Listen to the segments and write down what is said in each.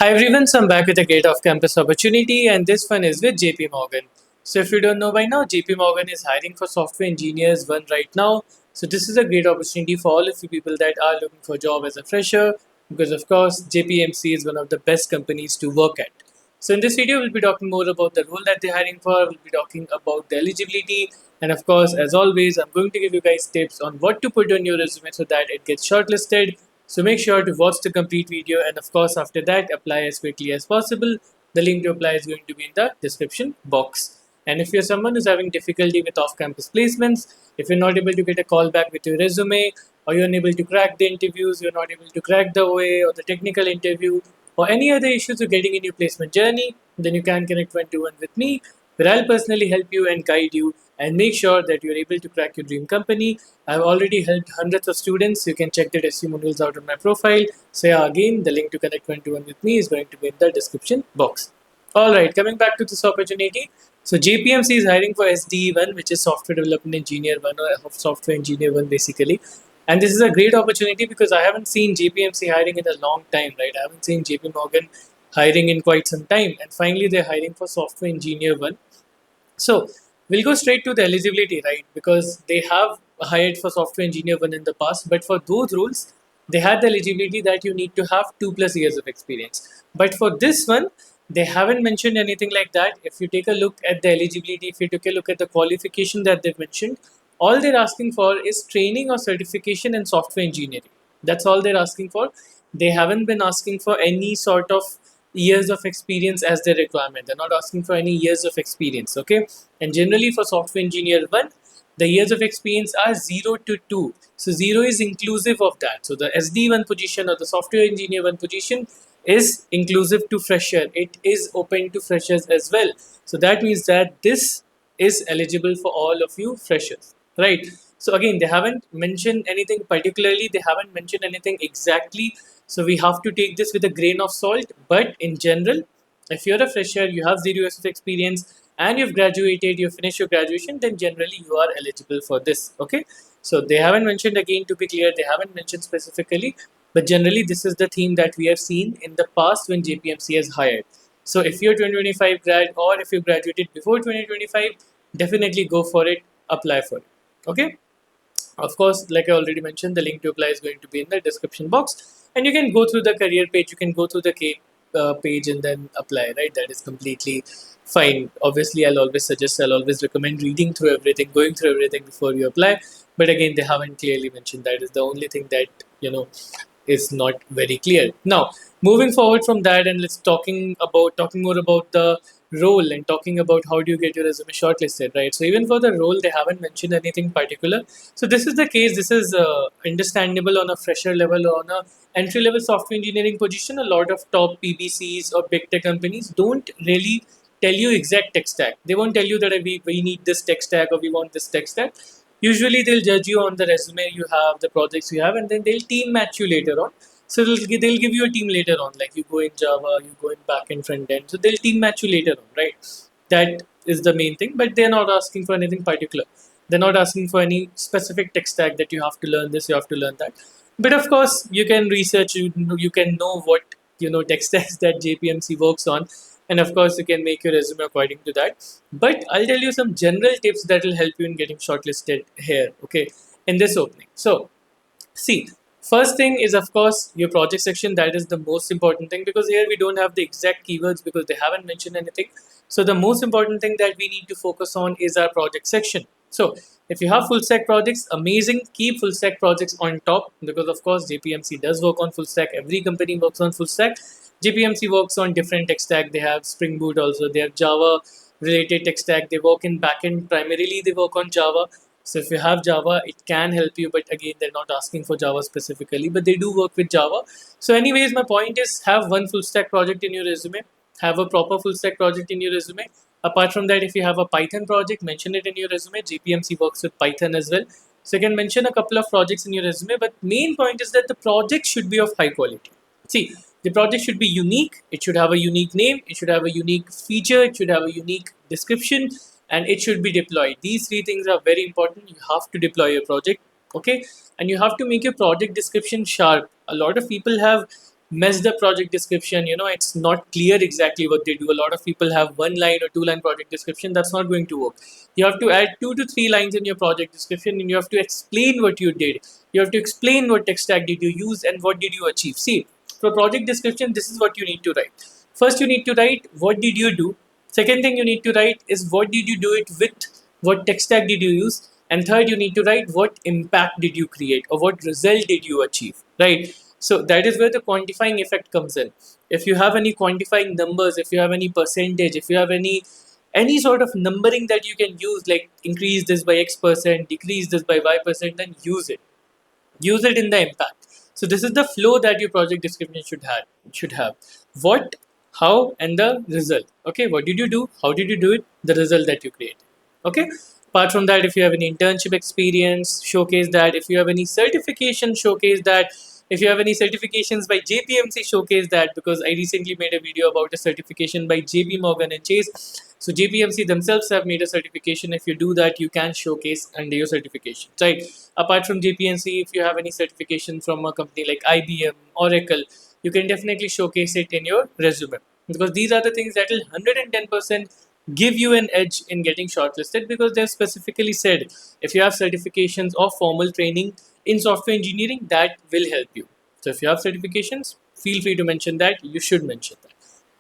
Hi everyone, so I'm back with a great off-campus opportunity, and this one is with JP Morgan. So if you don't know by now, JP Morgan is hiring for software engineers one right now. So this is a great opportunity for all of you people that are looking for a job as a fresher, because of course JPMC is one of the best companies to work at. So in this video, we'll be talking more about the role that they're hiring for. We'll be talking about the eligibility, and of course, as always, I'm going to give you guys tips on what to put on your resume so that it gets shortlisted. So make sure to watch the complete video, and of course after that apply as quickly as possible. The link to apply is going to be in the description box. And if you're someone who's having difficulty with off-campus placements, if you're not able to get a call back with your resume, or you're unable to crack the interviews, you're not able to crack the OA or the technical interview, or any other issues you're getting in your placement journey, then you can connect one-to-one with me, where I'll personally help you and guide you and make sure that you're able to crack your dream company. I've already helped hundreds of students. You can check the testimonials out on my profile. So yeah, again, the link to connect one-to-one with me is going to be in the description box. All right, coming back to this opportunity. So JPMC is hiring for SDE1, which is Software Development Engineer 1 or Software Engineer 1 basically. And this is a great opportunity because I haven't seen JPMC hiring in a long time, right? I haven't seen JP Morgan hiring in quite some time. And finally, they're hiring for Software Engineer 1. So we'll go straight to the eligibility, right? Because they have hired for software engineer one in the past, but for those roles, they had the eligibility that you need to have 2+ years of experience. But for this one, they haven't mentioned anything like that. If you take a look at the eligibility, if you take a look at the qualification that they've mentioned, all they're asking for is training or certification in software engineering. That's all they're asking for. They haven't been asking for any sort of years of experience as their requirement. They're not asking for any years of experience, okay? And generally for software engineer one, the years of experience are 0 to 2. So 0 is inclusive of that. So the SD1 position or the software engineer one position is inclusive to fresher. It is open to freshers as well. So that means that this is eligible for all of you freshers, right? So again, they haven't mentioned anything particularly. They haven't mentioned anything exactly, so we have to take this with a grain of salt. But in general, if you're a fresher, you have 0 years of experience, and you've graduated, you finished your graduation, then generally you are eligible for this. Okay. So they haven't mentioned, again, to be clear, they haven't mentioned specifically, but generally this is the theme that we have seen in the past when JPMC has hired. So if you're 2025 grad, or if you graduated before 2025, definitely go for it, apply for it. Okay. Of course, like I already mentioned, the link to apply is going to be in the description box, and you can go through the career page. You can go through the page and then apply. Right, that is completely fine. Obviously, I'll always recommend reading through everything, going through everything before you apply. But again, they haven't clearly mentioned that. Is the only thing that is not very clear. Now, moving forward from that, and let's talking more about the role and talking about how do you get your resume shortlisted, right? So even for the role, they haven't mentioned anything particular. So this is the case. This is understandable on a fresher level or on a entry level software engineering position. A lot of top PBCs or big tech companies don't really tell you exact tech stack. They won't tell you that we need this tech stack or we want this tech stack. Usually they'll judge you on the resume you have, the projects you have, and then they'll team match you later on. So they'll give you a team later on, like you go in Java, you go in back end, front end. So they'll team match you later on, right? That is the main thing, but they're not asking for anything particular. They're not asking for any specific tech stack that you have to learn this, you have to learn that. But of course, you can research, you can know what tech stacks that JPMC works on, and of course, you can make your resume according to that. But I'll tell you some general tips that will help you in getting shortlisted here, okay, in this opening. So, see, first thing is, of course, your project section. That is the most important thing, because here we don't have the exact keywords because they haven't mentioned anything. So the most important thing that we need to focus on is our project section. So if you have full stack projects, amazing. Keep full stack projects on top, because of course JPMC does work on full stack. Every company works on full stack. JPMC works on different tech stack. They have Spring Boot also. They have Java related tech stack. They work in backend. Primarily, they work on Java. So if you have Java, it can help you. But again, they're not asking for Java specifically, but they do work with Java. So anyways, my point is, have one full stack project in your resume. Have a proper full stack project in your resume. Apart from that, if you have a Python project, mention it in your resume. JPMC works with Python as well. So you can mention a couple of projects in your resume. But main point is that the project should be of high quality. See, the project should be unique. It should have a unique name. It should have a unique feature. It should have a unique description, and it should be deployed. These three things are very important. You have to deploy your project, okay? And you have to make your project description sharp. A lot of people have mess the project description. It's not clear exactly what they do. A lot of people have 1 line or 2 line project description. That's not going to work. You have to add 2 to 3 lines in your project description, and you have to explain what you did. You have to explain what tech stack did you use and what did you achieve. See, for project description, this is what you need to write. First, you need to write what did you do. Second thing you need to write is what did you do it with, what tech stack did you use, and third you need to write what impact did you create or what result did you achieve, right? So that is where the quantifying effect comes in. If you have any quantifying numbers, if you have any percentage, if you have any sort of numbering that you can use, like increase this by X%, decrease this by Y%, then use it in the impact. So this is the flow that your project description should have what, how, and the result. Okay, what did you do, how did you do it, the result that you create. Okay, apart from that, if you have any internship experience, showcase that. If you have any certification, showcase that. If you have any certifications by JPMC, showcase that, because I recently made a video about a certification by JP Morgan and Chase. So JPMC themselves have made a certification. If you do that, you can showcase under your certification, right? Apart from JPMC, if you have any certification from a company like IBM, Oracle, you can definitely showcase it in your resume, because these are the things that will 110% give you an edge in getting shortlisted, because they've specifically said if you have certifications or formal training in software engineering, that will help you. So if you have certifications, feel free to mention that. You should mention that.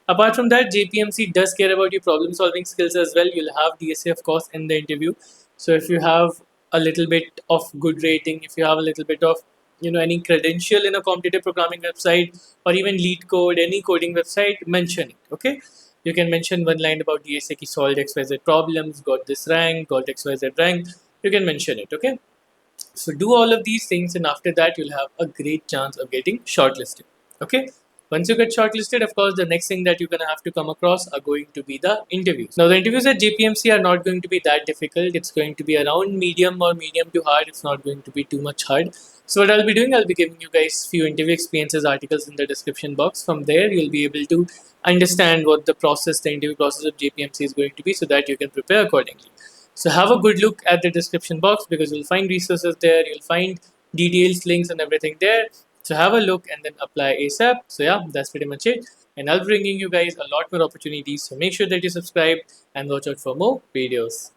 Apart from that, JPMC does care about your problem solving skills as well. You'll have DSA, of course, in the interview. So if you have a little bit of good rating, if you have a little bit of any credential in a competitive programming website or even lead code, any coding website, mention it. Okay, you can mention 1 line about DSA ki solved XYZ problems, got this rank, got XYZ rank. You can mention it. Okay, so do all of these things, and after that, you'll have a great chance of getting shortlisted. Okay. Once you get shortlisted, of course, the next thing that you're gonna have to come across are going to be the interviews. Now, the interviews at JPMC are not going to be that difficult. It's going to be around medium or medium to hard. It's not going to be too much hard. So what I'll be doing, I'll be giving you guys few interview experiences articles in the description box. From there, you'll be able to understand what the interview process of JPMC is going to be, so that you can prepare accordingly. So have a good look at the description box, because you'll find resources there, you'll find details, links, and everything there. So have a look and then apply ASAP. So yeah, that's pretty much it. And I'll be bringing you guys a lot more opportunities. So make sure that you subscribe and watch out for more videos.